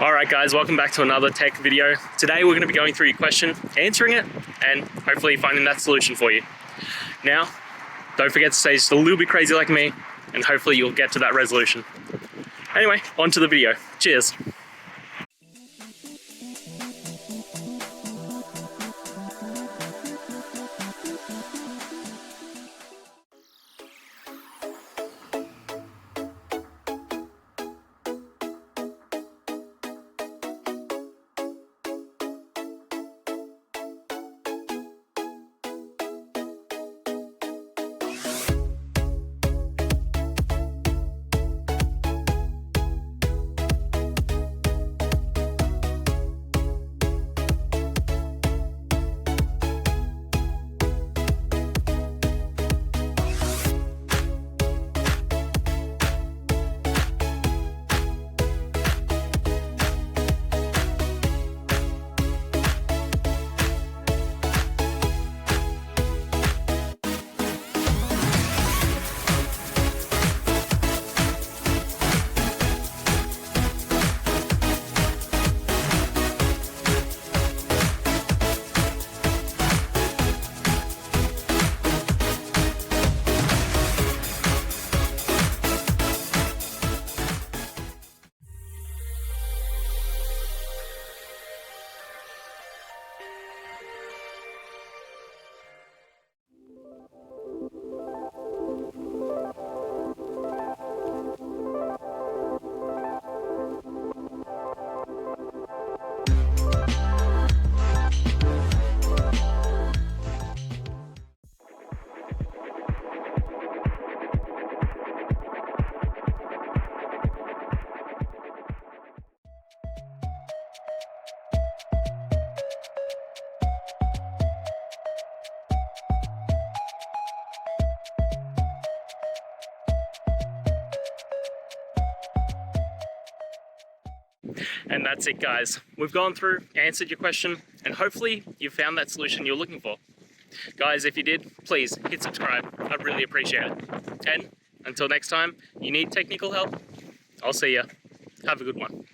Alright guys, welcome back to another tech video. Today we're going to be going through your question, answering it, and hopefully finding that solution for you. Now, don't forget to stay just a little bit crazy like me, and hopefully you'll get to that resolution. Anyway, on to the video. Cheers! And that's it guys. We've gone through, answered your question, and hopefully you found that solution you're looking for. Guys, if you did, please hit subscribe. I'd really appreciate it. And until next time, you need technical help, I'll see ya. Have a good one.